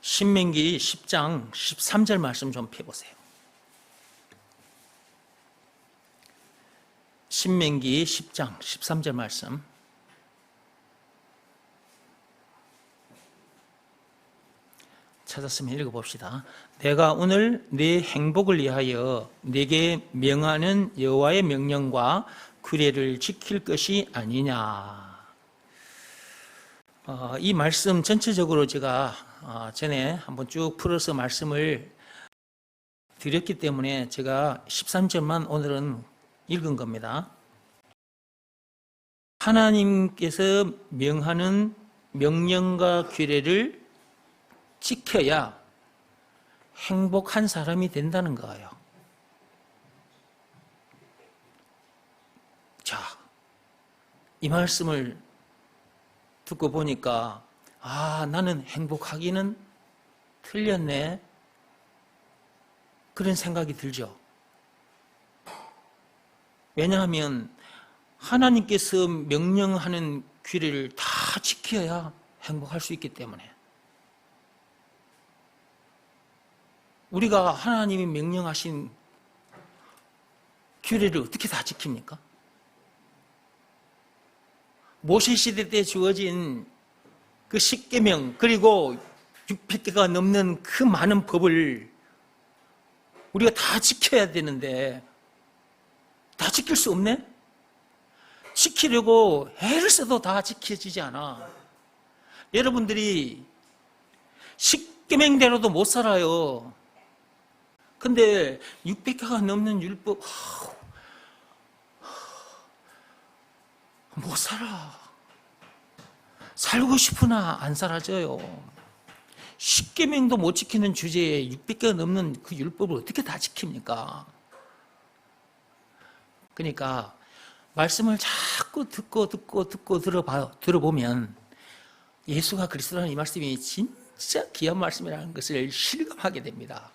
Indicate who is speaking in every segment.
Speaker 1: 신명기 10장 13절 말씀 좀 펴보세요. 신명기 10장 13절 말씀. 찾았으면 읽어봅시다. 내가 오늘 네 행복을 위하여 네게 명하는 여호와의 명령과 규례를 지킬 것이 아니냐. 이 말씀 전체적으로 제가 전에 한번 쭉 풀어서 말씀을 드렸기 때문에 제가 13절만 오늘은 읽은 겁니다. 하나님께서 명하는 명령과 규례를 지켜야 행복한 사람이 된다는 거예요. 자, 이 말씀을 듣고 보니까 나는 행복하기는 틀렸네, 그런 생각이 들죠. 왜냐하면 하나님께서 명령하는 규례를 다 지켜야 행복할 수 있기 때문에. 우리가 하나님이 명령하신 규례를 어떻게 다 지킵니까? 모세시대 때 주어진 그 10계명 그리고 600개가 넘는 그 많은 법을 우리가 다 지켜야 되는데 다 지킬 수 없네? 지키려고 애를 써도 다 지켜지지 않아. 여러분들이 10계명대로도 못 살아요. 근데 600개가 넘는 율법 못 살아. 살고 싶으나 안 살아져요. 10계명도 못 지키는 주제에 600개가 넘는 그 율법을 어떻게 다 지킵니까? 그러니까 말씀을 자꾸 듣고 들어보면 예수가 그리스도라는 이 말씀이 진짜 귀한 말씀이라는 것을 실감하게 됩니다.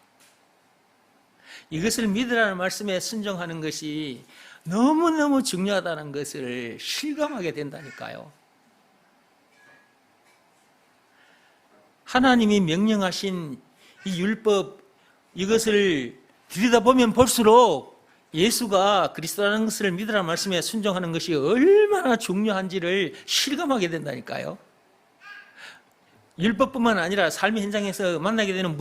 Speaker 1: 이것을 믿으라는 말씀에 순종하는 것이 너무너무 중요하다는 것을 실감하게 된다니까요. 하나님이 명령하신 이 율법, 이것을 들여다보면 볼수록 예수가 그리스도라는 것을 믿으라는 말씀에 순종하는 것이 얼마나 중요한지를 실감하게 된다니까요. 율법뿐만 아니라 삶의 현장에서 만나게 되는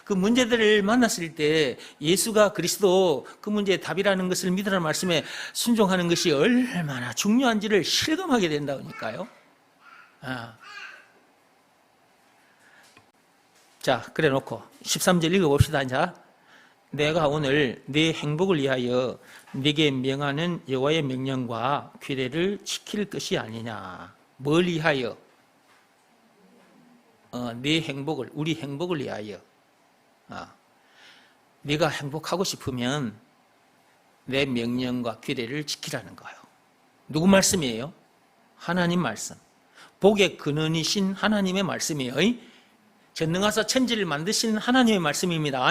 Speaker 1: 그 문제들을 만났을 때 예수가 그리스도 그 문제의 답이라는 것을 믿으라는 말씀에 순종하는 것이 얼마나 중요한지를 실감하게 된다니까요. 자, 그래 놓고 13절 읽어봅시다. 자, 내가 오늘 네 행복을 위하여 네게 명하는 여호와의 명령과 규례를 지킬 것이 아니냐. 뭘 위하여? 네 행복을, 우리 행복을 위하여. 네가 행복하고 싶으면 내 명령과 규례를 지키라는 거예요. 누구 말씀이에요? 하나님 말씀. 복의 근원이신 하나님의 말씀이에요. 전능하사 천지를 만드신 하나님의 말씀입니다.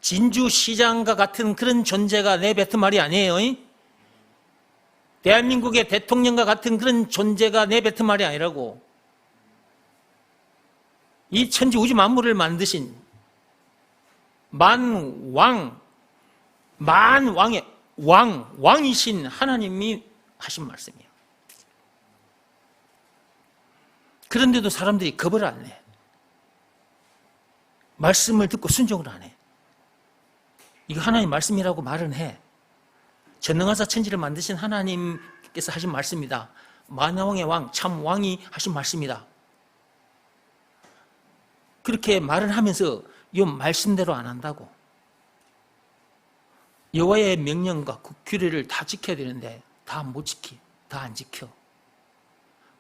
Speaker 1: 진주시장과 같은 그런 존재가 내뱉은 말이 아니에요. 대한민국의 대통령과 같은 그런 존재가 내뱉은 말이 아니라고. 이 천지 우주 만물을 만드신 만왕의 왕이신 하나님이 하신 말씀이에요. 그런데도 사람들이 겁을 안 내. 말씀을 듣고 순종을 안 해. 이거 하나님 말씀이라고 말은 해. 전능하사 천지를 만드신 하나님께서 하신 말씀이다. 만왕의 왕, 참 왕이 하신 말씀이다. 그렇게 말을 하면서 이 말씀대로 안 한다고. 여호와의 명령과 그 규례를 다 지켜야 되는데 다 못 지키, 다 안 지켜.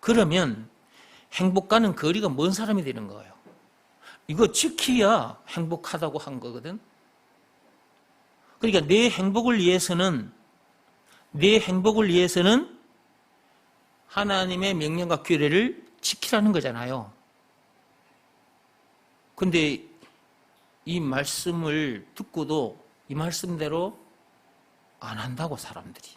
Speaker 1: 그러면 행복과는 거리가 먼 사람이 되는 거예요. 이거 지켜야 행복하다고 한 거거든. 그러니까 내 행복을 위해서는 하나님의 명령과 규례를 지키라는 거잖아요. 근데 이 말씀을 듣고도 이 말씀대로 안 한다고, 사람들이.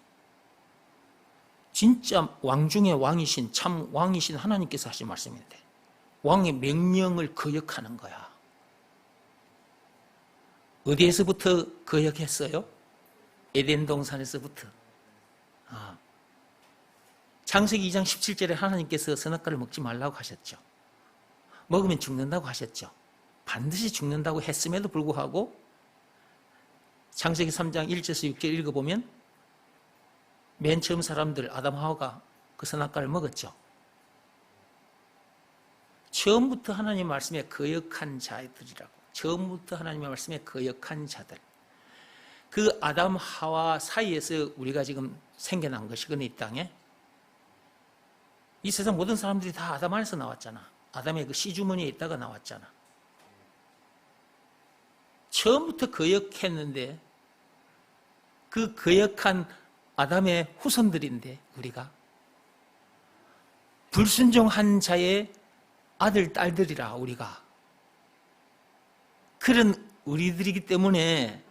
Speaker 1: 진짜 왕 중의 왕이신, 참 왕이신 하나님께서 하신 말씀인데 왕의 명령을 거역하는 거야. 어디에서부터 거역했어요? 에덴 동산에서부터. 창세기 2장 17절에 하나님께서 선악과를 먹지 말라고 하셨죠. 먹으면 죽는다고 하셨죠. 반드시 죽는다고 했음에도 불구하고 창세기 3장 1절에서 6절 읽어보면 맨 처음 사람들 아담 하와가 그 선악과를 먹었죠. 처음부터 하나님의 말씀에 거역한 자들이라고. 처음부터 하나님의 말씀에 거역한 자들. 그 아담 하와 사이에서 우리가 지금 생겨난 것이거든요. 이 땅에. 이 세상 모든 사람들이 다 아담 안에서 나왔잖아. 아담의 그 씨주머니에 있다가 나왔잖아. 처음부터 거역했는데 그 거역한 아담의 후손들인데 우리가 불순종한 자의 아들, 딸들이라 우리가. 그런 우리들이기 때문에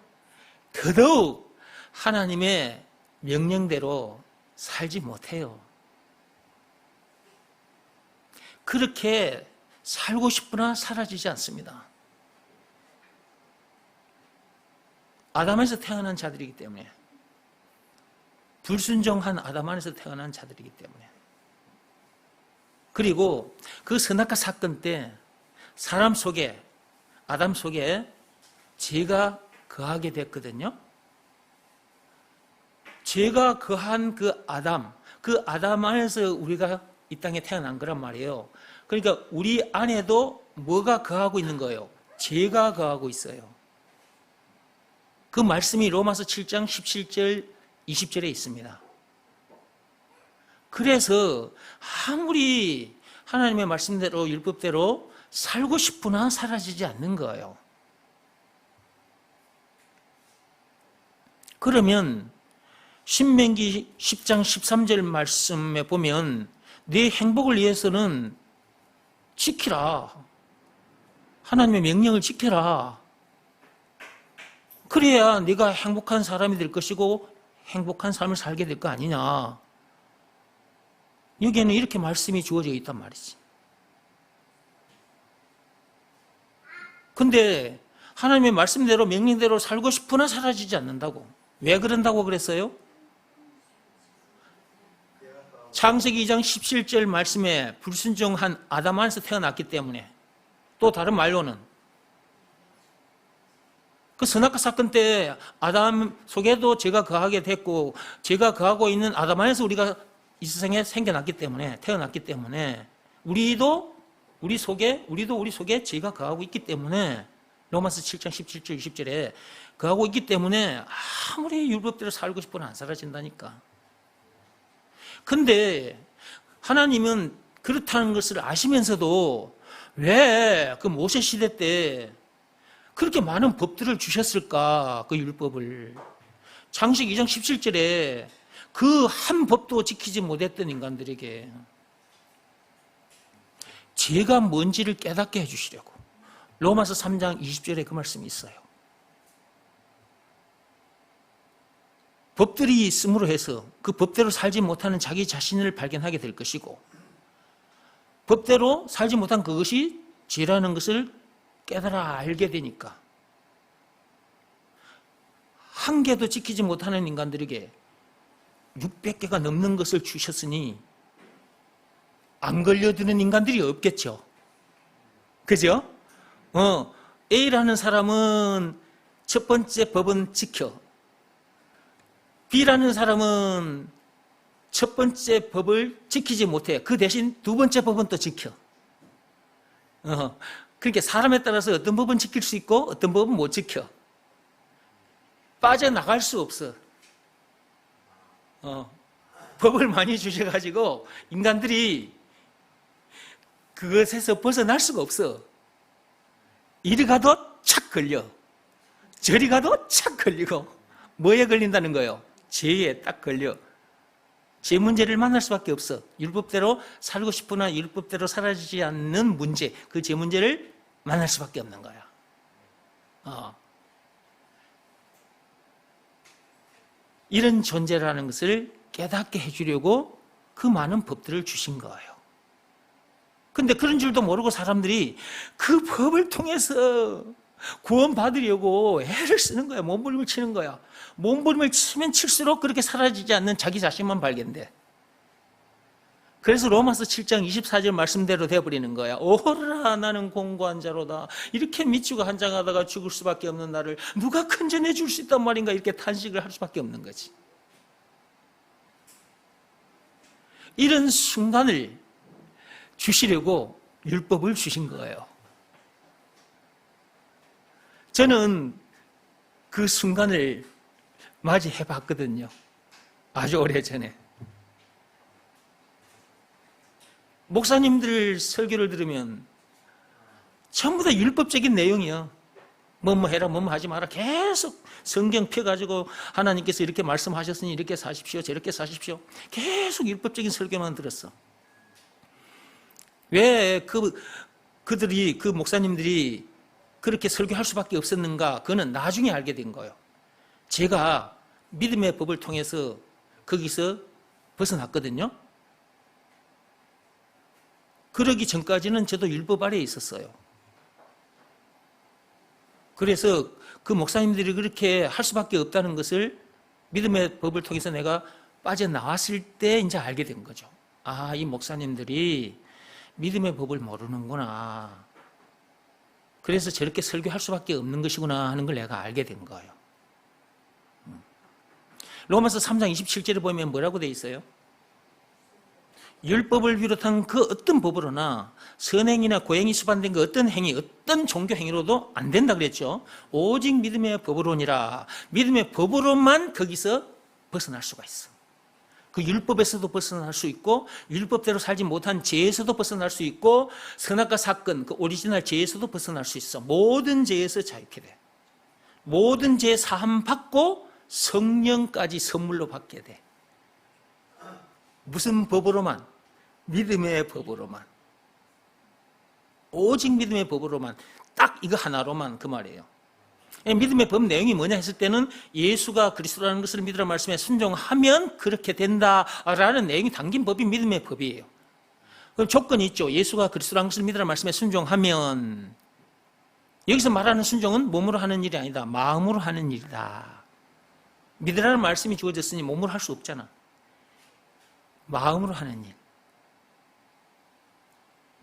Speaker 1: 더더욱 하나님의 명령대로 살지 못해요. 그렇게 살고 싶으나 사라지지 않습니다. 아담에서 태어난 자들이기 때문에, 불순종한 아담 안에서 태어난 자들이기 때문에. 그리고 그 선악과 사건 때 사람 속에, 아담 속에 죄가 거하게 됐거든요. 죄가 거한 그 아담 안에서 우리가 이 땅에 태어난 거란 말이에요. 그러니까 우리 안에도 뭐가 거하고 있는 거예요? 죄가 거하고 있어요. 그 말씀이 로마서 7장 17절 20절에 있습니다. 그래서 아무리 하나님의 말씀대로 율법대로 살고 싶으나 사라지지 않는 거예요. 그러면 신명기 10장 13절 말씀에 보면 내 행복을 위해서는 지키라. 하나님의 명령을 지켜라. 그래야 네가 행복한 사람이 될 것이고 행복한 삶을 살게 될 거 아니냐. 여기에는 이렇게 말씀이 주어져 있단 말이지. 근데 하나님의 말씀대로 명령대로 살고 싶으나 사라지지 않는다고. 왜 그런다고 그랬어요? 창세기 2장 17절 말씀에 불순종한 아담 안에서 태어났기 때문에, 또 다른 말로는 그 선악과 사건 때 아담 속에도 죄가 거하게 됐고, 죄가 거하고 있는 아담 안에서 우리가 이 세상에 생겨났기 때문에, 태어났기 때문에 우리도 우리 속에 죄가 거하고 있기 때문에, 로마서 7장 17절 20절에 거하고 있기 때문에 아무리 율법대로 살고 싶어도 안 사라진다니까. 근데 하나님은 그렇다는 것을 아시면서도 왜 그 모세 시대 때 그렇게 많은 법들을 주셨을까? 그 율법을. 창세기 2장 17절에 그 한 법도 지키지 못했던 인간들에게 죄가 뭔지를 깨닫게 해주시려고. 로마서 3장 20절에 그 말씀이 있어요. 법들이 있음으로 해서 그 법대로 살지 못하는 자기 자신을 발견하게 될 것이고, 법대로 살지 못한 그것이 죄라는 것을 깨달아 알게 되니까, 한 개도 지키지 못하는 인간들에게 600개가 넘는 것을 주셨으니 안 걸려드는 인간들이 없겠죠. 그죠? A라는 사람은 첫 번째 법은 지켜, B라는 사람은 첫 번째 법을 지키지 못해. 그 대신 두 번째 법은 또 지켜. 그러니까 사람에 따라서 어떤 법은 지킬 수 있고 어떤 법은 못 지켜. 빠져나갈 수 없어. 법을 많이 주셔가지고 인간들이 그것에서 벗어날 수가 없어. 이리 가도 착 걸려. 저리 가도 착 걸리고. 뭐에 걸린다는 거예요? 죄에 딱 걸려. 죄 문제를 만날 수밖에 없어. 율법대로 살고 싶으나 율법대로 사라지지 않는 문제, 그 죄 문제를 만날 수밖에 없는 거야. 이런 존재라는 것을 깨닫게 해주려고 그 많은 법들을 주신 거예요. 근데 그런 줄도 모르고 사람들이 그 법을 통해서 구원받으려고 애를 쓰는 거야. 몸부림을 치는 거야. 몸부림을 치면 칠수록 그렇게 사라지지 않는 자기 자신만 발견돼. 그래서 로마서 7장 24절 말씀대로 되어버리는 거야. 오라 나는 공고한 자로다. 이렇게 미치고 한장하다가 죽을 수밖에 없는 나를 누가 건져내 줄 수 있단 말인가, 이렇게 탄식을 할 수밖에 없는 거지. 이런 순간을 주시려고 율법을 주신 거예요. 저는 그 순간을 맞이해 봤거든요. 아주 오래전에. 목사님들 설교를 들으면 전부 다 율법적인 내용이야. 뭐뭐 해라, 뭐뭐 하지 마라. 계속 성경 펴가지고 하나님께서 이렇게 말씀하셨으니 이렇게 사십시오, 저렇게 사십시오. 계속 율법적인 설교만 들었어. 왜 그들이, 그 목사님들이 그렇게 설교할 수밖에 없었는가? 그거는 나중에 알게 된 거예요. 제가 믿음의 법을 통해서 거기서 벗어났거든요. 그러기 전까지는 저도 율법 아래에 있었어요. 그래서 그 목사님들이 그렇게 할 수밖에 없다는 것을 믿음의 법을 통해서 내가 빠져나왔을 때 이제 알게 된 거죠. 아, 이 목사님들이 믿음의 법을 모르는구나. 그래서 저렇게 설교할 수밖에 없는 것이구나 하는 걸 내가 알게 된 거예요. 로마서 3장 27절에 보면 뭐라고 돼 있어요? 율법을 비롯한 그 어떤 법으로나 선행이나 고행이 수반된 그 어떤 행위, 어떤 종교 행위로도 안 된다 그랬죠. 오직 믿음의 법으로니라. 믿음의 법으로만 거기서 벗어날 수가 있어. 그 율법에서도 벗어날 수 있고, 율법대로 살지 못한 죄에서도 벗어날 수 있고, 선악과 사건, 그 오리지널 죄에서도 벗어날 수 있어. 모든 죄에서 자유케 돼. 모든 죄 사함 받고 성령까지 선물로 받게 돼. 무슨 법으로만? 믿음의 법으로만. 오직 믿음의 법으로만. 딱 이거 하나로만, 그 말이에요. 믿음의 법 내용이 뭐냐 했을 때는 예수가 그리스도라는 것을 믿으라 말씀에 순종하면 그렇게 된다라는 내용이 담긴 법이 믿음의 법이에요. 그럼 조건이 있죠. 예수가 그리스도라는 것을 믿으라 말씀에 순종하면, 여기서 말하는 순종은 몸으로 하는 일이 아니다. 마음으로 하는 일이다. 믿으라는 말씀이 주어졌으니 몸으로 할 수 없잖아. 마음으로 하는 일.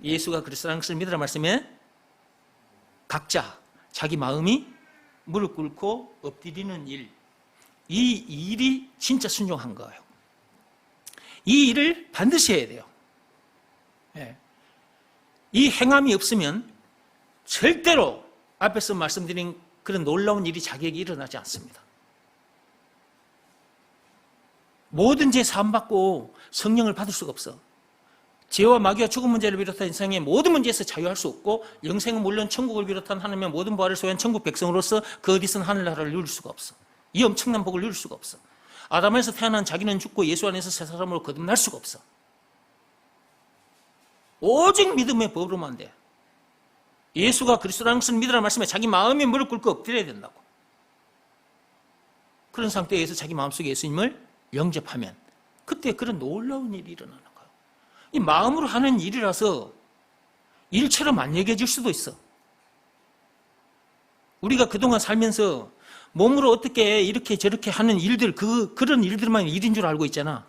Speaker 1: 예수가 그리스도라는 것을 믿으라 말씀에 각자 자기 마음이 무릎 꿇고 엎드리는 일. 이 일이 진짜 순종한 거예요. 이 일을 반드시 해야 돼요. 이 행함이 없으면 절대로 앞에서 말씀드린 그런 놀라운 일이 자기에게 일어나지 않습니다. 모든 죄 사함받고 성령을 받을 수가 없어. 죄와 마귀와 죽음 문제를 비롯한 인생의 모든 문제에서 자유할 수 없고, 영생은 물론 천국을 비롯한 하나님의 모든 부활을 소유한 천국 백성으로서 그 어디서는 하늘나라를 누릴 수가 없어. 이 엄청난 복을 누릴 수가 없어. 아담에서 태어난 자기는 죽고 예수 안에서 새 사람으로 거듭날 수가 없어. 오직 믿음의 법으로만 돼. 예수가 그리스도라는 것을 믿으라는 말씀에 자기 마음에 무릎 꿇고 엎드려야 된다고. 그런 상태에서 자기 마음속에 예수님을 영접하면 그때 그런 놀라운 일이 일어나는 거예요. 이 마음으로 하는 일이라서 일처럼 안 여겨질 수도 있어. 우리가 그동안 살면서 몸으로 어떻게 이렇게 저렇게 하는 일들, 그런 일들만 일인 줄 알고 있잖아.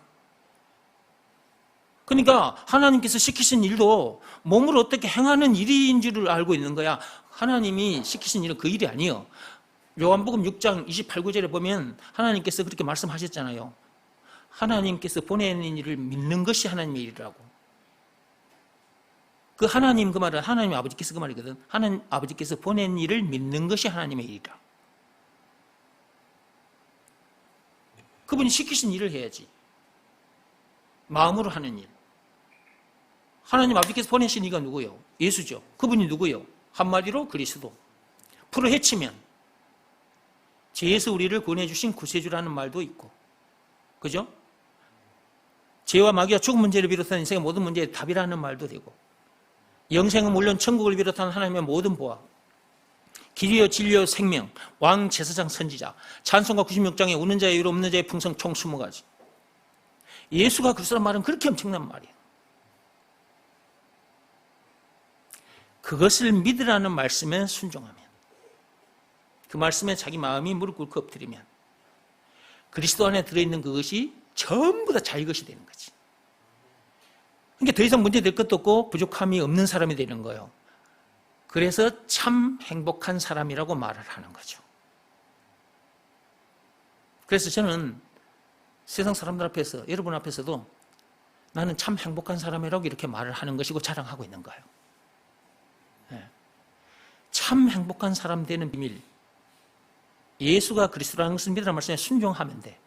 Speaker 1: 그러니까 하나님께서 시키신 일도 몸으로 어떻게 행하는 일인 줄을 알고 있는 거야. 하나님이 시키신 일은 그 일이 아니에요. 요한복음 6장 28구절에 보면 하나님께서 그렇게 말씀하셨잖아요. 하나님께서 보내는 일을 믿는 것이 하나님의 일이라고. 그 하나님 그 말은 하나님 아버지께서 그 말이거든. 하나님 아버지께서 보낸 일을 믿는 것이 하나님의 일이라. 그분이 시키신 일을 해야지. 마음으로 하는 일. 하나님 아버지께서 보내신 이가 누구요? 예수죠. 그분이 누구요? 한마디로 그리스도. 풀어 헤치면 죄에서 우리를 구원해 주신 구세주라는 말도 있고, 그죠? 죄와 마귀와 죽음 문제를 비롯한 인생의 모든 문제의 답이라는 말도 되고, 영생은 물론 천국을 비롯한 하나님의 모든 보화, 길이요 진리요 생명, 왕 제사장 선지자, 찬송가 96장에 우는 자의 의로 없는 자의 풍성 총 20가지. 예수가 그리스도란 말은 그렇게 엄청난 말이에요. 그것을 믿으라는 말씀에 순종하면, 그 말씀에 자기 마음이 무릎 꿇고 엎드리면 그리스도 안에 들어있는 그것이 전부 다 자기 것이 되는 거지. 그러니까 더 이상 문제될 것도 없고 부족함이 없는 사람이 되는 거예요. 그래서 참 행복한 사람이라고 말을 하는 거죠. 그래서 저는 세상 사람들 앞에서, 여러분 앞에서도 나는 참 행복한 사람이라고 이렇게 말을 하는 것이고 자랑하고 있는 거예요. 참 행복한 사람 되는 비밀, 예수가 그리스도라는 것을 믿으라는 말씀에 순종하면 돼.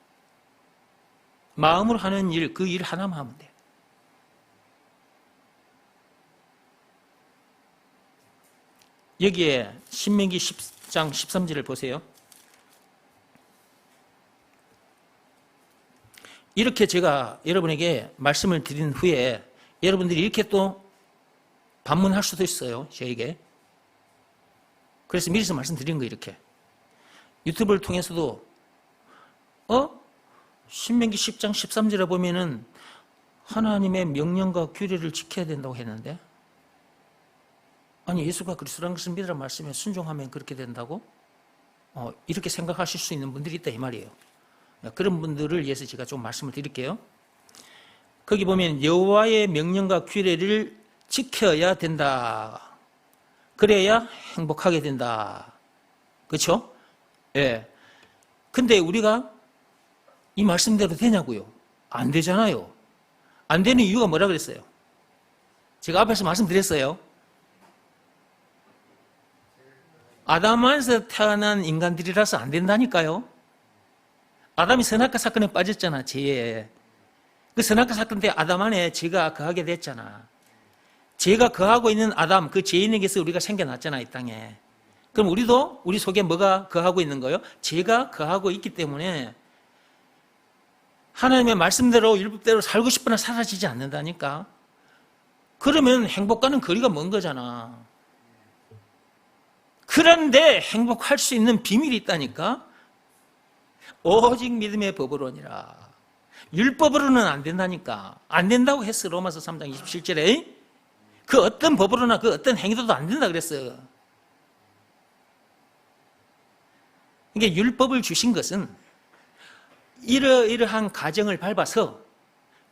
Speaker 1: 마음으로 하는 일, 그 일 하나만 하면 돼. 여기에 신명기 10장 13절을 보세요. 이렇게 제가 여러분에게 말씀을 드린 후에 여러분들이 이렇게 또 반문할 수도 있어요, 저에게. 그래서 미리서 말씀드린 거 이렇게. 유튜브를 통해서도 신명기 10장 13절에 보면은 하나님의 명령과 규례를 지켜야 된다고 했는데, 아니 예수가 그리스도라는 것을 믿으라는 말씀에 순종하면 그렇게 된다고? 이렇게 생각하실 수 있는 분들이 있다 이 말이에요. 그런 분들을 위해서 제가 좀 말씀을 드릴게요. 거기 보면 여호와의 명령과 규례를 지켜야 된다. 그래야 행복하게 된다. 그렇죠? 예. 근데 우리가 이 말씀대로 되냐고요? 안 되잖아요. 안 되는 이유가 뭐라 그랬어요? 제가 앞에서 말씀드렸어요. 아담 안에서 태어난 인간들이라서 안 된다니까요. 아담이 선악과 사건에 빠졌잖아, 죄에. 그 선악과 사건 때 아담 안에 죄가 거하게 됐잖아. 죄가 거하고 있는 아담, 그 죄인에게서 우리가 생겨났잖아, 이 땅에. 그럼 우리도 우리 속에 뭐가 거하고 있는 거예요? 죄가 거하고 있기 때문에 하나님의 말씀대로 율법대로 살고 싶으나 사라지지 않는다니까. 그러면 행복과는 거리가 먼 거잖아. 그런데 행복할 수 있는 비밀이 있다니까. 오직 믿음의 법으로니라. 율법으로는 안 된다니까. 안 된다고 했어, 로마서 3장 27절에. 그 어떤 법으로나 그 어떤 행위도 안 된다 그랬어요. 이게 율법을 주신 것은 이러이러한 가정을 밟아서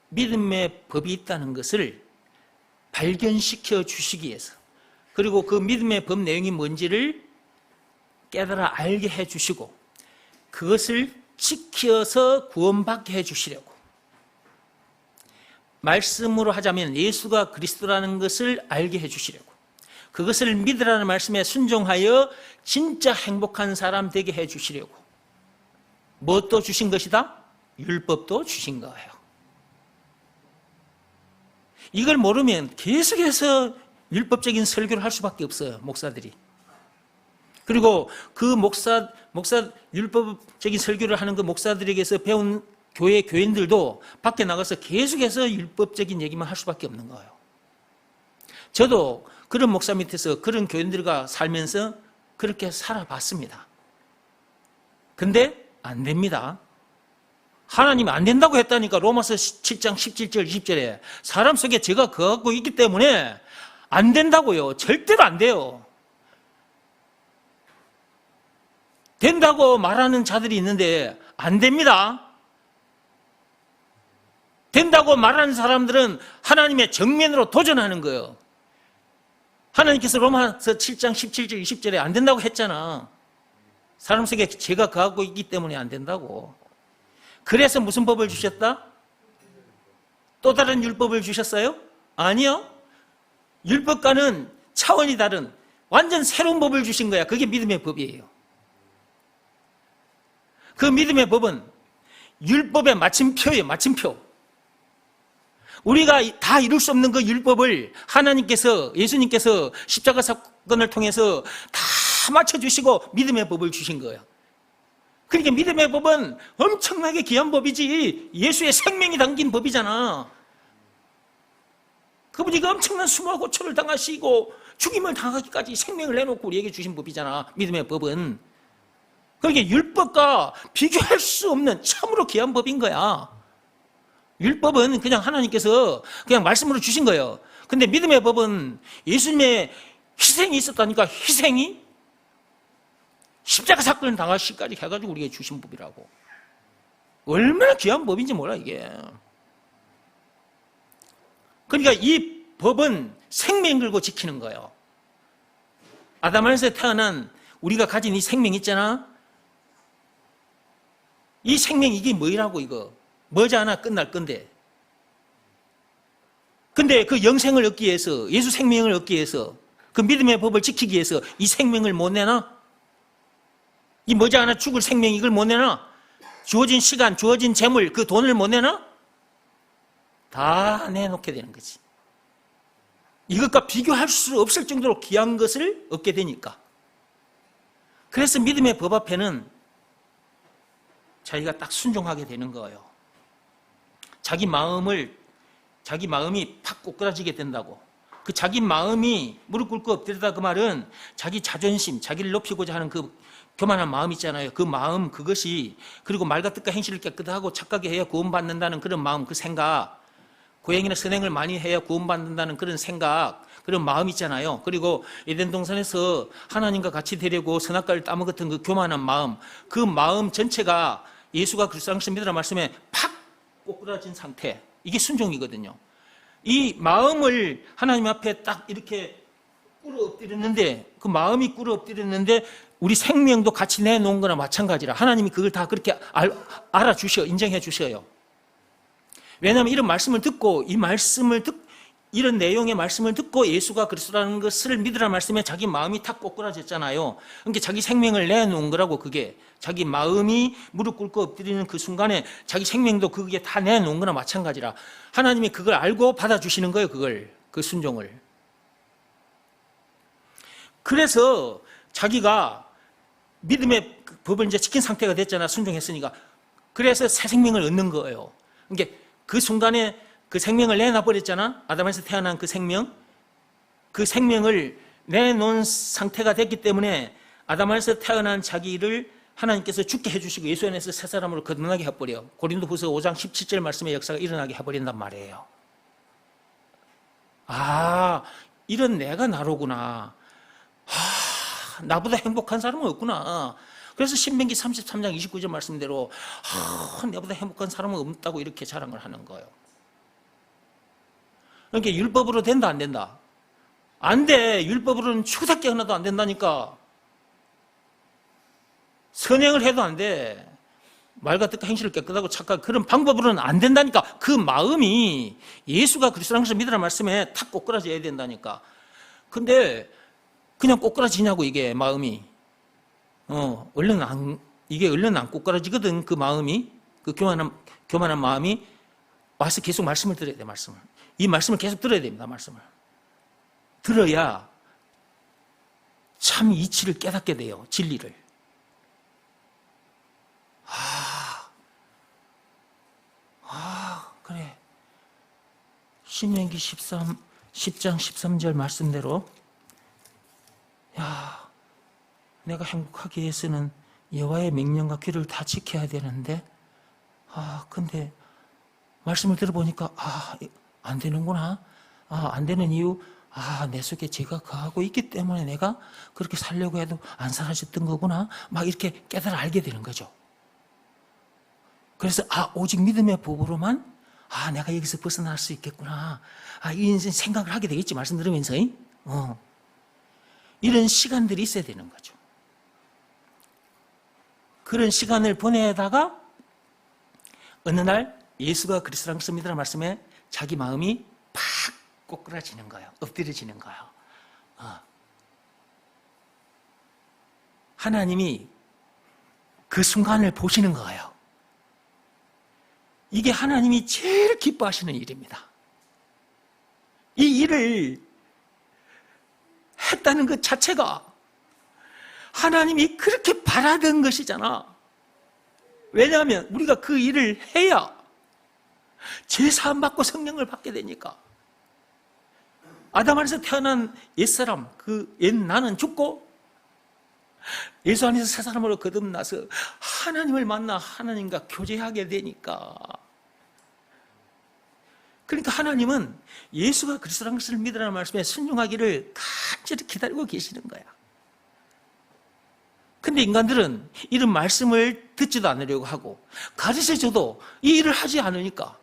Speaker 1: 믿음의 법이 있다는 것을 발견시켜 주시기 위해서, 그리고 그 믿음의 법 내용이 뭔지를 깨달아 알게 해 주시고 그것을 지켜서 구원받게 해 주시려고, 말씀으로 하자면 예수가 그리스도라는 것을 알게 해 주시려고, 그것을 믿으라는 말씀에 순종하여 진짜 행복한 사람 되게 해 주시려고 무엇도 주신 것이다? 율법도 주신 거예요. 이걸 모르면 계속해서 율법적인 설교를 할 수밖에 없어요, 목사들이. 그리고 그 목사 율법적인 설교를 하는 그 목사들에게서 배운 교인들도 밖에 나가서 계속해서 율법적인 얘기만 할 수밖에 없는 거예요. 저도 그런 목사 밑에서 그런 교인들과 살면서 그렇게 살아봤습니다. 근데 안 됩니다. 하나님이 안 된다고 했다니까. 로마서 7장 17절 20절에 사람 속에 죄가 거하고 있기 때문에 안 된다고요. 절대로 안 돼요. 된다고 말하는 자들이 있는데 안 됩니다. 된다고 말하는 사람들은 하나님의 정면으로 도전하는 거예요. 하나님께서 로마서 7장 17절 20절에 안 된다고 했잖아. 사람 속에 죄가 거하고 있기 때문에 안 된다고. 그래서 무슨 법을 주셨다? 또 다른 율법을 주셨어요? 아니요. 율법과는 차원이 다른 완전 새로운 법을 주신 거야. 그게 믿음의 법이에요. 그 믿음의 법은 율법의 마침표예요. 마침표. 우리가 다 이룰 수 없는 그 율법을 하나님께서, 예수님께서 십자가 사건을 통해서 다 맞춰주시고 믿음의 법을 주신 거예요. 그러니까 믿음의 법은 엄청나게 귀한 법이지. 예수의 생명이 담긴 법이잖아. 그분이 그 엄청난 수모와 고초를 당하시고 죽임을 당하기까지 생명을 내놓고 우리에게 주신 법이잖아, 믿음의 법은. 그러니까 율법과 비교할 수 없는 참으로 귀한 법인 거야. 율법은 그냥 하나님께서 그냥 말씀으로 주신 거예요. 근데 믿음의 법은 예수님의 희생이 있었다니까. 희생이 십자가 사건을 당하시기까지 해가지고 우리에게 주신 법이라고. 얼마나 귀한 법인지 몰라 이게. 그러니까 이 법은 생명 걸고 지키는 거예요. 아담 안에서 태어난 우리가 가진 이 생명 있잖아. 이 생명 이게 뭐라고 이거. 머지않아 끝날 건데. 근데 그 영생을 얻기 위해서, 예수 생명을 얻기 위해서, 그 믿음의 법을 지키기 위해서 이 생명을 못 내나? 이 머지않아 죽을 생명 이걸 못 내나? 주어진 시간, 주어진 재물, 그 돈을 못 내나? 다 내놓게 되는 거지. 이것과 비교할 수 없을 정도로 귀한 것을 얻게 되니까. 그래서 믿음의 법 앞에는 자기가 딱 순종하게 되는 거예요. 자기 마음이 팍 꼬꾸라지게 된다고. 그 자기 마음이 무릎 꿇고 엎드리다 그 말은 자기 자존심, 자기를 높이고자 하는 그 교만한 마음 있잖아요. 그 마음 그것이, 그리고 말과 뜻과 행실을 깨끗하고 착하게 해야 구원받는다는 그런 마음, 그 생각, 고행이나 선행을 많이 해야 구원받는다는 그런 생각, 그런 마음 있잖아요. 그리고 에덴 동산에서 하나님과 같이 되려고 선악과를 따먹었던 그 교만한 마음, 그 마음 전체가 예수가 그리스도를 믿으라 말씀에 팍 꼬꾸라진 상태, 이게 순종이거든요. 이 마음을 하나님 앞에 딱 이렇게 꿇어 엎드렸는데, 그 마음이 꿇어 엎드렸는데 우리 생명도 같이 내놓은 거나 마찬가지라 하나님이 그걸 다 그렇게 알아주셔, 인정해 주셔요. 왜냐하면 이런 말씀을 듣고, 이런 내용의 말씀을 듣고 예수가 그리스도라는 것을 믿으라는 말씀에 자기 마음이 탁 꼬꾸라졌잖아요. 그러니까 자기 생명을 내놓은 거라고. 그게 자기 마음이 무릎 꿇고 엎드리는 그 순간에 자기 생명도 그게 다 내놓은 거나 마찬가지라 하나님이 그걸 알고 받아주시는 거예요. 그 순종을. 그래서 자기가 믿음의 법을 이제 지킨 상태가 됐잖아. 순종했으니까. 그래서 새 생명을 얻는 거예요. 그러니까 그 순간에 그 생명을 내놔버렸잖아. 아담에서 태어난 그 생명을 내놓은 상태가 됐기 때문에 아담에서 태어난 자기를 하나님께서 죽게 해주시고 예수 안에서 새 사람으로 거듭나게 해버려. 고린도후서 5장 17절 말씀의 역사가 일어나게 해버린단 말이에요. 아, 이런 내가 나로구나. 나보다 행복한 사람은 없구나. 그래서 신명기 33장 29절 말씀대로 내보다 행복한 사람은 없다고 이렇게 자랑을 하는 거예요. 그러니까 율법으로 된다 안 된다? 안 돼. 율법으로는 추닥게 하나도 안 된다니까. 선행을 해도 안 돼. 말과 뜻과 행실을 깨끗하고 착하고 그런 방법으로는 안 된다니까. 그 마음이 예수가 그리스도라는 것을 믿으라는 말씀에 탁 꼬꾸라져야 된다니까. 근데 그냥 꼬꾸라지냐고 이게 마음이. 이게 얼른 안 꼬꾸라지거든. 그 마음이, 그 교만한 마음이 와서 계속 말씀을 들어야 돼. 이 말씀을 계속 들어야 됩니다. 말씀을 들어야 참 이치를 깨닫게 돼요. 진리를. 그래. 신명기 10장 13절 말씀대로 내가 행복하기 위해서는 여호와의 명령과 규를 다 지켜야 되는데 근데 말씀을 들어보니까 안 되는구나. 안 되는 이유 내 속에 죄가 거하고 있기 때문에 내가 그렇게 살려고 해도 안 사라졌던 거구나. 막 이렇게 깨달아 알게 되는 거죠. 그래서 오직 믿음의 법으로만 내가 여기서 벗어날 수 있겠구나. 이 생각을 하게 되겠지. 말씀 들으면서. 이런 시간들이 있어야 되는 거죠. 그런 시간을 보내다가 어느 날 예수가 그리스도라는 것을 믿으라는 말씀에 자기 마음이 팍 꼬꾸라지는 거예요. 엎드려지는 거예요. 하나님이 그 순간을 보시는 거예요. 이게 하나님이 제일 기뻐하시는 일입니다. 이 일을 했다는 것 자체가 하나님이 그렇게 바라던 것이잖아. 왜냐하면 우리가 그 일을 해야 죄사함 받고 성령을 받게 되니까. 아담 안에서 태어난 옛사람, 그 옛 나는 죽고 예수 안에서 새 사람으로 거듭나서 하나님을 만나 하나님과 교제하게 되니까 그러니까 하나님은 예수가 그리스도라는 것을 믿으라는 말씀에 순종하기를 간절히 기다리고 계시는 거야. 근데 인간들은 이런 말씀을 듣지도 않으려고 하고 가르쳐줘도 이 일을 하지 않으니까,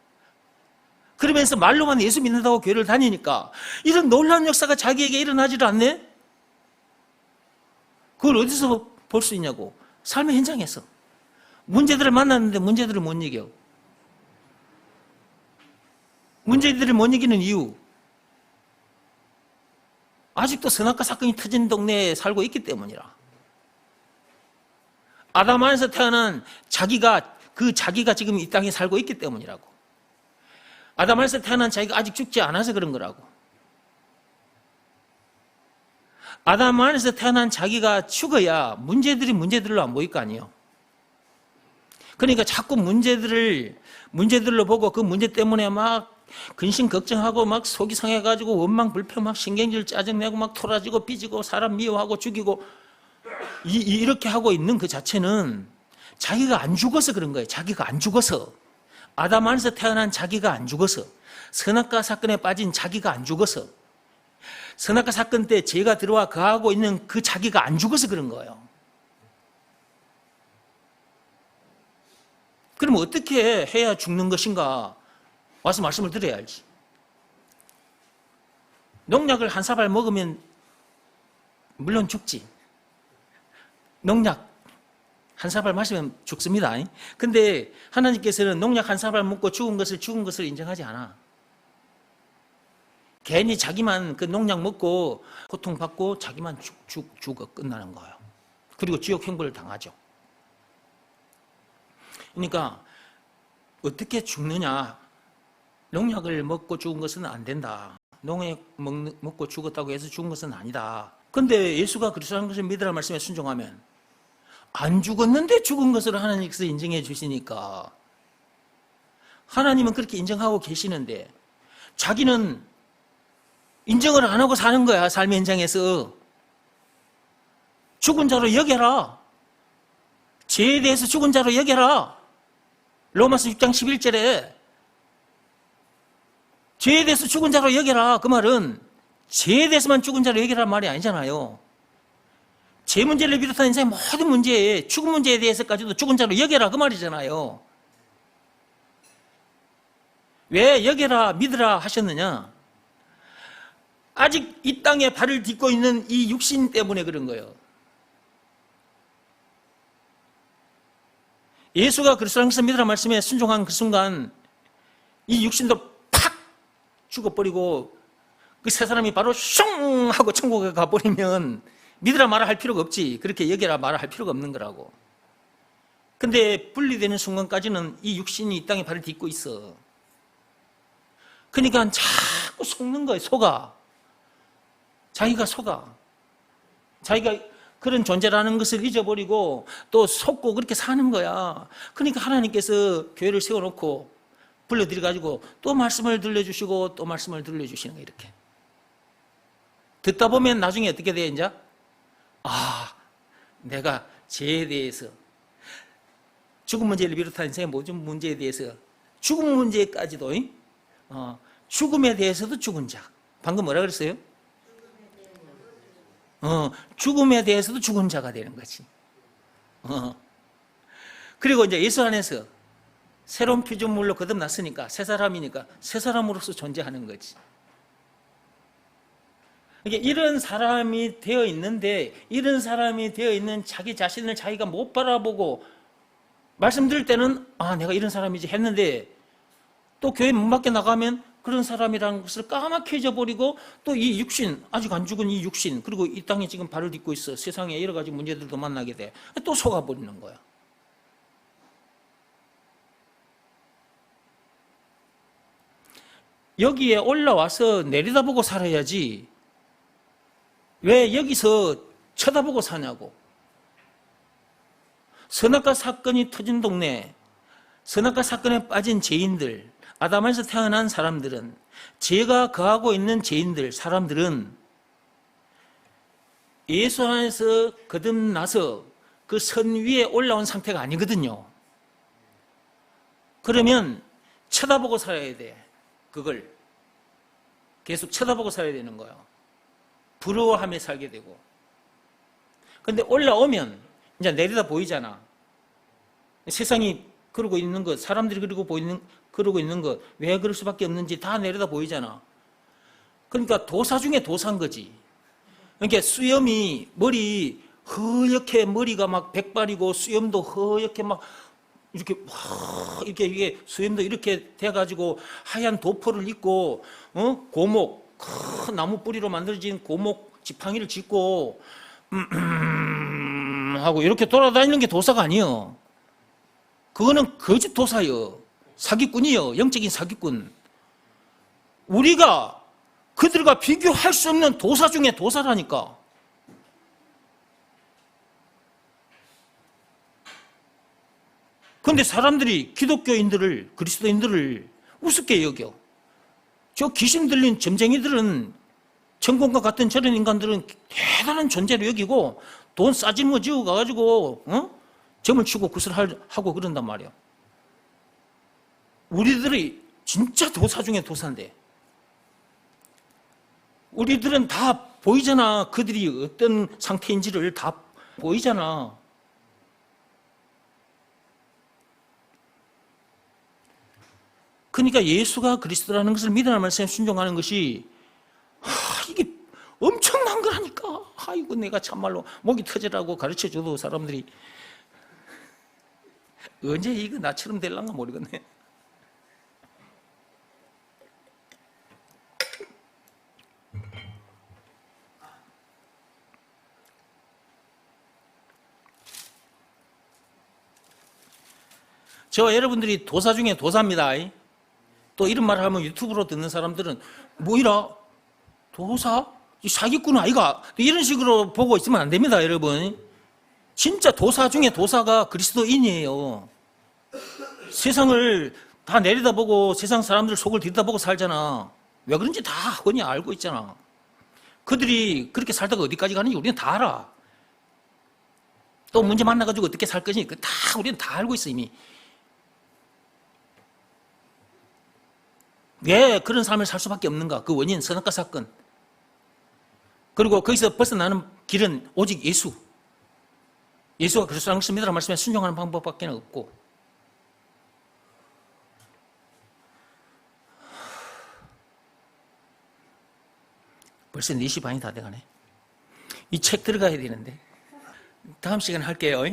Speaker 1: 그러면서 말로만 예수 믿는다고 교회를 다니니까 이런 놀라운 역사가 자기에게 일어나지를 않네? 그걸 어디서 볼 수 있냐고. 삶의 현장에서 문제들을 만났는데 문제들을 못 이겨. 문제들을 못 이기는 이유, 아직도 선악과 사건이 터진 동네에 살고 있기 때문이라. 아담 안에서 태어난 자기가 지금 이 땅에 살고 있기 때문이라고. 아담 안에서 태어난 자기가 아직 죽지 않아서 그런 거라고. 아담 안에서 태어난 자기가 죽어야 문제들로 안 보일 거 아니에요. 그러니까 자꾸 문제들로 보고 그 문제 때문에 막 근심 걱정하고 막 속이 상해가지고 원망 불평 막 신경질 짜증내고 막 토라지고 삐지고 사람 미워하고 죽이고 이렇게 하고 있는 그 자체는 자기가 안 죽어서 그런 거예요. 자기가 안 죽어서. 아담 안에서 태어난 자기가 안 죽어서, 선악과 사건에 빠진 자기가 안 죽어서, 선악과 사건 때 죄가 들어와 거하고 있는 그 자기가 안 죽어서 그런 거예요. 그럼 어떻게 해야 죽는 것인가? 와서 말씀을 드려야 알지. 농약을 한 사발 먹으면 물론 죽지. 농약 한 사발 마시면 죽습니다. 근데 하나님께서는 농약 한 사발 먹고 죽은 것을 인정하지 않아. 괜히 자기만 그 농약 먹고 고통받고 자기만 죽어 끝나는 거예요. 그리고 지옥 형벌을 당하죠. 그러니까 어떻게 죽느냐? 농약을 먹고 죽은 것은 안 된다. 농약 먹고 죽었다고 해서 죽은 것은 아니다. 그런데 예수가 그리스도라는 것을 믿으라는 말씀에 순종하면 안 죽었는데 죽은 것으로 하나님께서 인정해 주시니까, 하나님은 그렇게 인정하고 계시는데 자기는 인정을 안 하고 사는 거야. 삶의 현장에서 죽은 자로 여겨라. 죄에 대해서 죽은 자로 여겨라. 로마서 6장 11절에 죄에 대해서 죽은 자로 여겨라. 그 말은 죄에 대해서만 죽은 자로 여겨라는 말이 아니잖아요. 죄 문제를 비롯한 인생의 모든 문제에, 죽은 문제에 대해서까지도 죽은 자로 여겨라 그 말이잖아요. 왜 여겨라 믿으라 하셨느냐? 아직 이 땅에 발을 딛고 있는 이 육신 때문에 그런 거예요. 예수가 그리스도라는 것을 믿으라 말씀에 순종한 그 순간 이 육신도 팍 죽어버리고 그 세 사람이 바로 슝 하고 천국에 가버리면 믿으라 말아 할 필요가 없지. 그렇게 여겨라 말아 할 필요가 없는 거라고. 근데 분리되는 순간까지는 이 육신이 이 땅에 발을 딛고 있어. 그러니까 자꾸 속는 거예요. 자기가 속아. 자기가 그런 존재라는 것을 잊어버리고 또 속고 그렇게 사는 거야. 그러니까 하나님께서 교회를 세워놓고 불러들여가지고 또 말씀을 들려주시고 또 말씀을 들려주시는 거예요. 이렇게 듣다 보면 나중에 어떻게 돼? 이제 내가 죄에 대해서, 죽은 문제를 비롯한 인생의 모든 문제에 대해서, 죽은 문제까지도 죽음에 대해서도 죽은 자. 방금 뭐라 그랬어요? 죽음에 대해서도 죽은 자가 되는 거지. 그리고 이제 예수 안에서 새로운 피조물로 거듭났으니까, 새 사람이니까 새 사람으로서 존재하는 거지. 이런 사람이 되어 있는데, 이런 사람이 되어 있는 자기 자신을 자기가 못 바라보고 말씀드릴 때는 내가 이런 사람이지 했는데, 또 교회 문 밖에 나가면 그런 사람이라는 것을 까맣게 잊어버리고 또 이 육신, 아직 안 죽은 이 육신, 그리고 이 땅에 지금 발을 딛고 있어. 세상에 여러 가지 문제들도 만나게 돼. 또 속아버리는 거야. 여기에 올라와서 내려다보고 살아야지 왜 여기서 쳐다보고 사냐고. 선악과 사건이 터진 동네, 선악과 사건에 빠진 죄인들, 아담에서 태어난 사람들은, 죄가 거하고 있는 죄인들, 사람들은 예수 안에서 거듭나서 그 선 위에 올라온 상태가 아니거든요. 그러면 쳐다보고 살아야 돼. 그걸 계속 쳐다보고 살아야 되는 거예요. 부러워하며 살게 되고. 근데 올라오면 이제 내려다 보이잖아. 세상이 그러고 있는 것, 사람들이 그러고 있는 것, 왜 그럴 수밖에 없는지 다 내려다 보이잖아. 그러니까 도사 중에 도사인 거지. 그러니까 수염이 머리 허옇게 머리가 막 백발이고 수염도 허옇게 막 이렇게 이렇게 이게 수염도 이렇게 돼가지고 하얀 도포를 입고 고목 큰 나무 뿌리로 만들어진 고목 지팡이를 짚고 하고 이렇게 돌아다니는 게 도사가 아니에요. 그거는 거짓 도사요. 사기꾼이요. 영적인 사기꾼. 우리가 그들과 비교할 수 없는 도사 중에 도사라니까. 그런데 사람들이 기독교인들을, 그리스도인들을 우습게 여겨. 저 귀신 들린 점쟁이들은, 천공과 같은 저런 인간들은 대단한 존재로 여기고 돈 싸지뭐 지고 가가지고 점을 치고 구슬하고 그런단 말이야. 우리들이 진짜 도사 중에 도사인데 우리들은 다 보이잖아. 그들이 어떤 상태인지를 다 보이잖아. 그러니까 예수가 그리스도라는 것을 믿으라는 말씀에 순종하는 것이 이게 엄청난 거라니까. 아이고 내가 참말로 목이 터지라고 가르쳐줘도 사람들이 언제 이거 나처럼 될란가 모르겠네. 저 여러분들이 도사 중에 도사입니다. 또 이런 말을 하면 유튜브로 듣는 사람들은 뭐이라? 도사? 사기꾼 아이가? 이런 식으로 보고 있으면 안 됩니다, 여러분. 진짜 도사 중에 도사가 그리스도인이에요. 세상을 다 내려다보고 세상 사람들 속을 들여다보고 살잖아. 왜 그런지 다 훤히 알고 있잖아. 그들이 그렇게 살다가 어디까지 가는지 우리는 다 알아. 또 문제 만나가지고 어떻게 살 것인지 다 우리는 다 알고 있어 이미. 왜 그런 삶을 살 수밖에 없는가? 그 원인, 선악과 사건. 그리고 거기서 벗어나는 길은 오직 예수. 예수가 그리스도라는 것을 믿으라는 말씀에 순종하는 방법밖에 없고. 벌써 4시 반이 다 돼가네. 이 책 들어가야 되는데. 다음 시간에 할게요.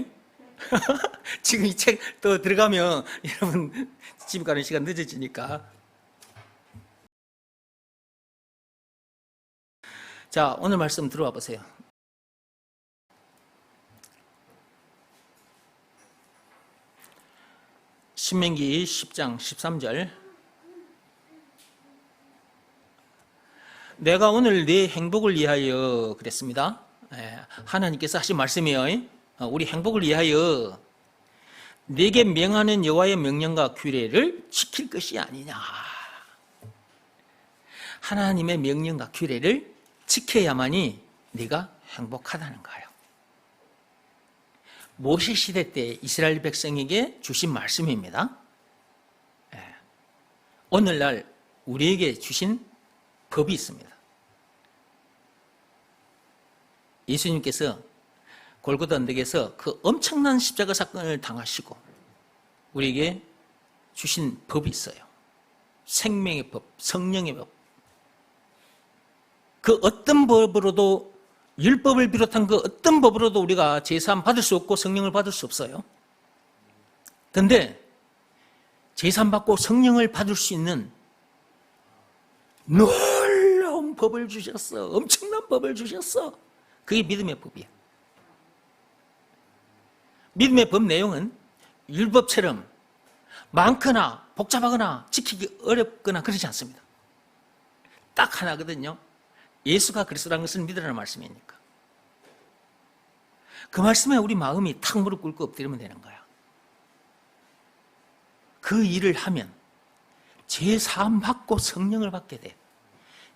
Speaker 1: 지금 이 책 또 들어가면 여러분 집 가는 시간 늦어지니까. 자, 오늘 말씀 들어와 보세요. 신명기 10장 13절. 내가 오늘 네 행복을 위하여 그랬습니다. 하나님께서 하신 말씀이에요. 우리 행복을 위하여 네게 명하는 여호와의 명령과 규례를 지킬 것이 아니냐. 하나님의 명령과 규례를 지켜야만이 네가 행복하다는 거예요. 모세 시대 때 이스라엘 백성에게 주신 말씀입니다. 오늘날 우리에게 주신 법이 있습니다. 예수님께서 골고다 언덕에서 그 엄청난 십자가 사건을 당하시고 우리에게 주신 법이 있어요. 생명의 법, 성령의 법. 그 어떤 법으로도 율법을 비롯한 그 어떤 법으로도 우리가 제사함 받을 수 없고 성령을 받을 수 없어요. 그런데 제사함 받고 성령을 받을 수 있는 놀라운 법을 주셨어. 엄청난 법을 주셨어. 그게 믿음의 법이야. 믿음의 법 내용은 율법처럼 많거나 복잡하거나 지키기 어렵거나 그러지 않습니다. 딱 하나거든요. 예수가 그리스도라는 것을 믿으라는 말씀이니까. 그 말씀에 우리 마음이 탁 무릎 꿇고 엎드리면 되는 거야. 그 일을 하면 죄 사함 받고 성령을 받게 돼.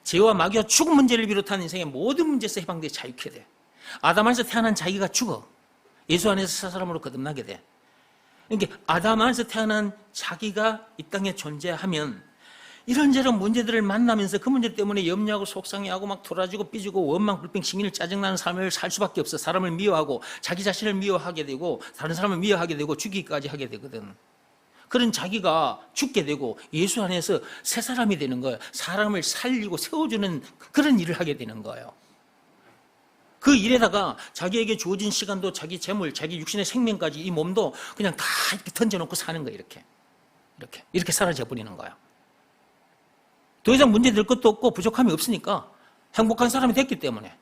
Speaker 1: 죄와 마귀와 죽음 문제를 비롯한 인생의 모든 문제에서 해방돼 자유케 돼. 아담 안에서 태어난 자기가 죽어. 예수 안에서 새 사람으로 거듭나게 돼. 그러니까 아담 안에서 태어난 자기가 이 땅에 존재하면 이런저런 문제들을 만나면서 그 문제 때문에 염려하고 속상해하고 막 돌아지고 삐지고 원망 불평 싱일 짜증나는 삶을 살 수밖에 없어. 사람을 미워하고 자기 자신을 미워하게 되고 다른 사람을 미워하게 되고 죽이기까지 하게 되거든. 그런 자기가 죽게 되고 예수 안에서 새 사람이 되는 거예요. 사람을 살리고 세워주는 그런 일을 하게 되는 거예요. 그 일에다가 자기에게 주어진 시간도 자기 재물, 자기 육신의 생명까지 이 몸도 그냥 다 이렇게 던져놓고 사는 거예요. 이렇게 사라져 버리는 거예요. 더 이상 문제될 것도 없고 부족함이 없으니까 행복한 사람이 됐기 때문에.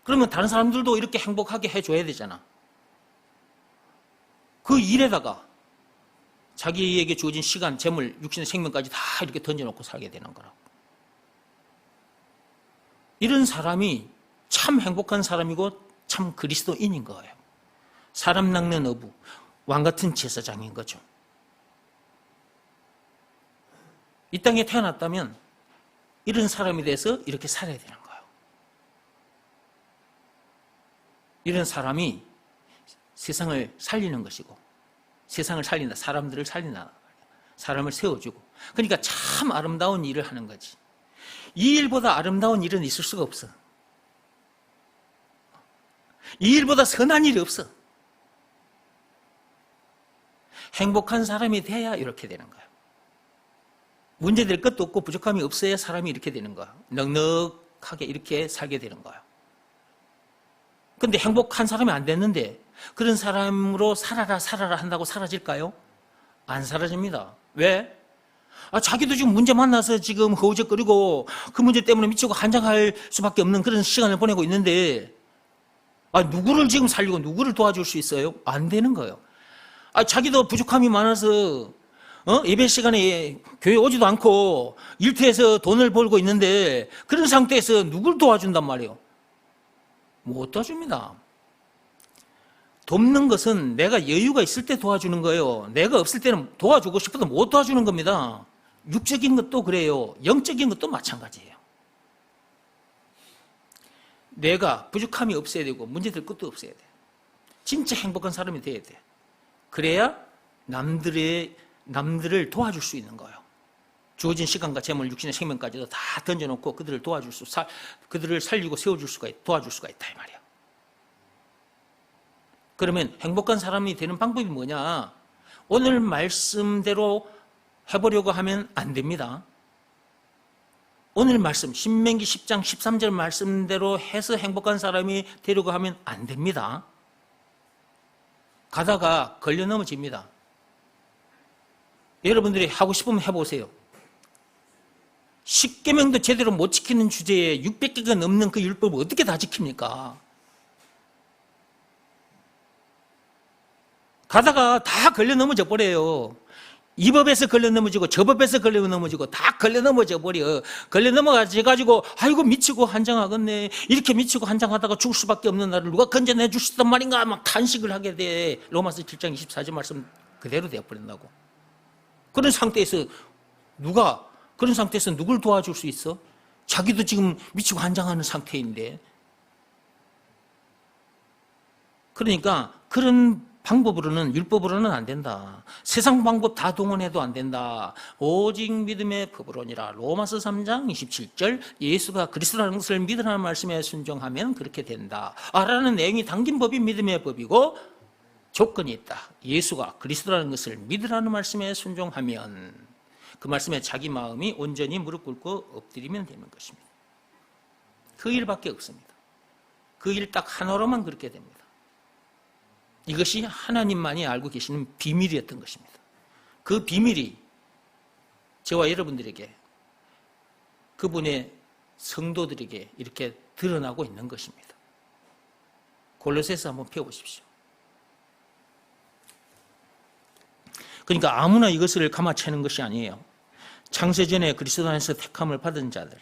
Speaker 1: 그러면 다른 사람들도 이렇게 행복하게 해줘야 되잖아. 그 일에다가 자기에게 주어진 시간, 재물, 육신의 생명까지 다 이렇게 던져놓고 살게 되는 거라고. 이런 사람이 참 행복한 사람이고 참 그리스도인인 거예요. 사람 낚는 어부, 왕같은 제사장인 거죠. 이 땅에 태어났다면 이런 사람이 돼서 이렇게 살아야 되는 거예요. 이런 사람이 세상을 살리는 것이고, 세상을 살린다, 사람들을 살린다, 사람을 세워주고, 그러니까 참 아름다운 일을 하는 거지. 이 일보다 아름다운 일은 있을 수가 없어. 이 일보다 선한 일이 없어. 행복한 사람이 돼야 이렇게 되는 거예요. 문제될 것도 없고 부족함이 없어야 사람이 이렇게 되는 거야. 넉넉하게 이렇게 살게 되는 거야. 근데 행복한 사람이 안 됐는데 그런 사람으로 살아라 한다고 사라질까요? 안 사라집니다. 왜? 자기도 지금 문제 만나서 지금 허우적거리고 그 문제 때문에 미치고 한장할 수밖에 없는 그런 시간을 보내고 있는데 누구를 지금 살리고 누구를 도와줄 수 있어요? 안 되는 거예요. 자기도 부족함이 많아서 예배 시간에 교회 오지도 않고 일터에서 돈을 벌고 있는데 그런 상태에서 누굴 도와준단 말이에요? 못 도와줍니다. 돕는 것은 내가 여유가 있을 때 도와주는 거예요. 내가 없을 때는 도와주고 싶어도 못 도와주는 겁니다. 육적인 것도 그래요. 영적인 것도 마찬가지예요. 내가 부족함이 없어야 되고 문제될 것도 없어야 돼. 진짜 행복한 사람이 돼야 돼. 그래야 남들을 도와줄 수 있는 거예요. 주어진 시간과 재물, 육신의 생명까지도 다 던져놓고 그들을 살리고 도와줄 수가 있다 이 말이야. 그러면 행복한 사람이 되는 방법이 뭐냐? 오늘 말씀대로 해보려고 하면 안 됩니다. 오늘 말씀, 신명기 10장 13절 말씀대로 해서 행복한 사람이 되려고 하면 안 됩니다. 가다가 걸려 넘어집니다. 여러분들이 하고 싶으면 해보세요. 10계명도 제대로 못 지키는 주제에 600개가 넘는 그 율법을 어떻게 다 지킵니까? 가다가 다 걸려 넘어져 버려요. 이 법에서 걸려 넘어지고 저 법에서 걸려 넘어지고 다 걸려 넘어져 버려. 걸려 넘어가지고 아이고 미치고 한장하겠네. 이렇게 미치고 한장하다가 죽을 수밖에 없는 나를 누가 건져내 주시단 말인가 막 탄식을 하게 돼. 로마서 7장 24절 말씀 그대로 되어버린다고. 그런 상태에서 누굴 도와줄 수 있어? 자기도 지금 미치고 한장하는 상태인데. 그러니까 그런 방법으로는, 율법으로는 안 된다. 세상 방법 다 동원해도 안 된다. 오직 믿음의 법으로니라. 로마서 3장 27절 예수가 그리스도라는 것을 믿으라는 말씀에 순종하면 그렇게 된다. 라는 내용이 담긴 법이 믿음의 법이고 조건이 있다. 예수가 그리스도라는 것을 믿으라는 말씀에 순종하면 그 말씀에 자기 마음이 온전히 무릎 꿇고 엎드리면 되는 것입니다. 그 일밖에 없습니다. 그 일 딱 하나로만 그렇게 됩니다. 이것이 하나님만이 알고 계시는 비밀이었던 것입니다. 그 비밀이 저와 여러분들에게, 그분의 성도들에게 이렇게 드러나고 있는 것입니다. 골로새서 한번 펴보십시오. 그러니까 아무나 이것을 감아채는 것이 아니에요. 창세전에 그리스도 안에서 택함을 받은 자들,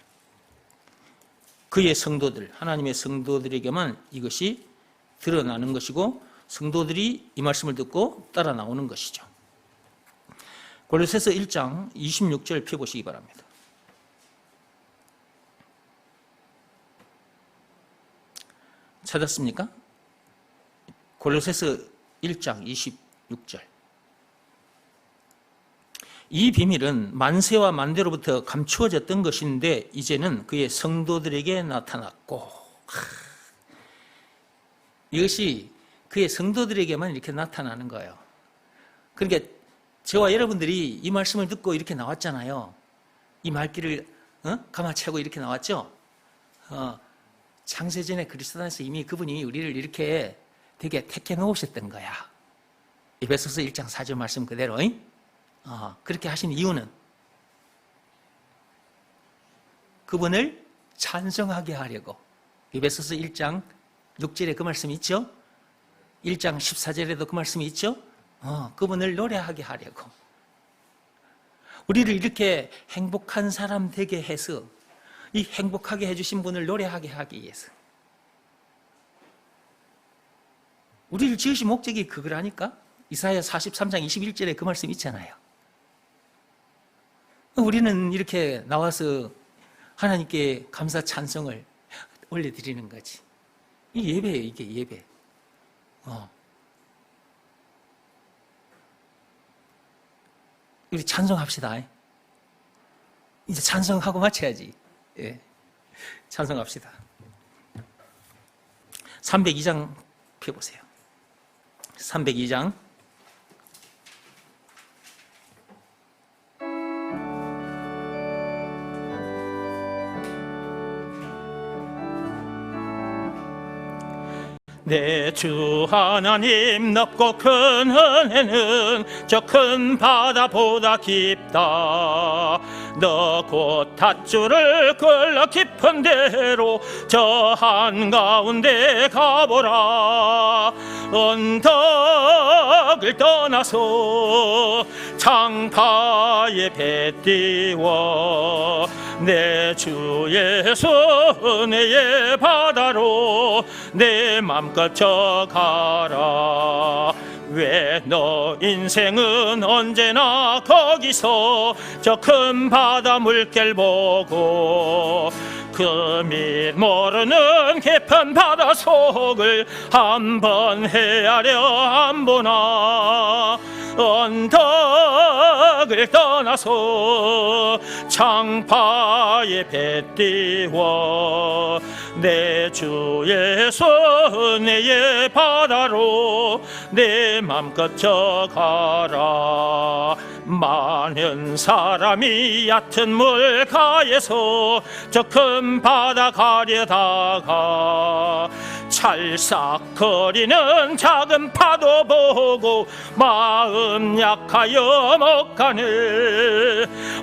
Speaker 1: 그의 성도들, 하나님의 성도들에게만 이것이 드러나는 것이고 성도들이 이 말씀을 듣고 따라 나오는 것이죠. 골로새서 1장 26절 펴보시기 바랍니다. 찾았습니까? 골로새서 1장 26절. 이 비밀은 만세와 만대로부터 감추어졌던 것인데 이제는 그의 성도들에게 나타났고, 이것이 그의 성도들에게만 이렇게 나타나는 거예요. 그러니까 저와 여러분들이 이 말씀을 듣고 이렇게 나왔잖아요. 이 말귀를 감아채고 이렇게 나왔죠. 창세전에 그리스도 안에서 이미 그분이 우리를 이렇게 되게 택해 놓으셨던 거야. 에베소서 1장 4절 말씀 그대로. 그렇게 하신 이유는 그분을 찬송하게 하려고. 에베소서 1장 6절에 그 말씀이 있죠. 1장 14절에도 그 말씀이 있죠. 그분을 노래하게 하려고. 우리를 이렇게 행복한 사람 되게 해서 이 행복하게 해주신 분을 노래하게 하기 위해서. 우리를 지으신 목적이 그거라니까. 이사야 43장 21절에 그 말씀 있잖아요. 우리는 이렇게 나와서 하나님께 감사 찬송을 올려드리는 거지. 이 예배예요, 이게 예배. 우리 찬송합시다. 이제 찬송하고 마쳐야지. 예. 찬송합시다. 302장 펴보세요. 302장. 내 주 하나님 넓고 큰 은혜는 저 큰 바다보다 깊다. 너 곧 닷줄을 끌어 깊은 데로 저 한가운데 가보라. 언덕을 떠나서 창파에 배 띄워 내 주 예수 은혜의 바다로 내 맘껏 져가라. 왜 너 인생은 언제나 거기서 저 큰 바다 물결 보고 그 밑 모르는 깊은 바다 속을 한번 헤아려 안 보나. 언덕을 떠나서 창파에 배 띄워 내 주 예수 은혜의 바다로 내 맘껏 져가라. 많은 사람이 얕은 물가에서 저 큰 바다 가려다가 찰싹거리는 작은 파도 보고 마음 약하여 못 가네.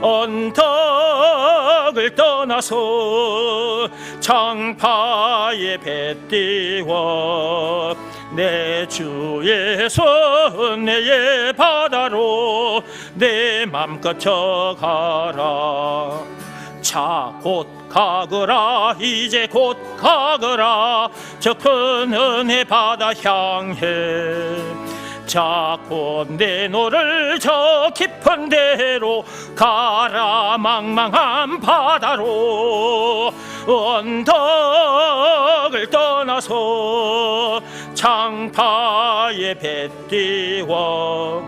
Speaker 1: 언덕을 떠나서 창파에 배 띄워 내 주 예수 은혜의 바다로 내 맘껏 져가라. 자 곧 가거라. 이제 곧 가거라. 저 큰 은혜 바다 향해. 자 곧 내 노를 저 깊은 데로 가라. 망망한 바다로 언덕을 떠나서 창파에 배 띄워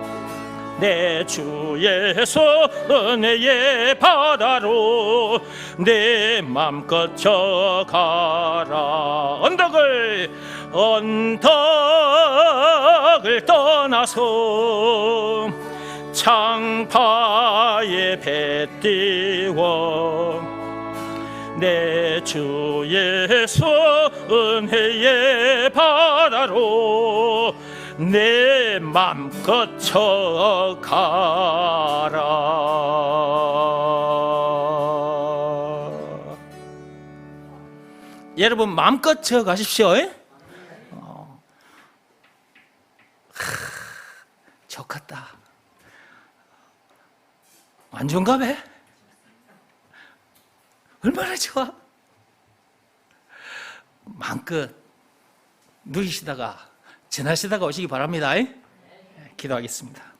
Speaker 1: 내 주 예수 은혜의 바다로 내 맘껏 져가라. 언덕을 떠나서 창파에 배 띄워 내 주 예수 은혜의 바다로 내 맘껏 져가라. 여러분 마음껏 져가십시오. 좋겠다. 안 좋은가 봐? 얼마나 좋아? 마음껏 누리시다가 지나시다가 오시기 바랍니다. 기도하겠습니다.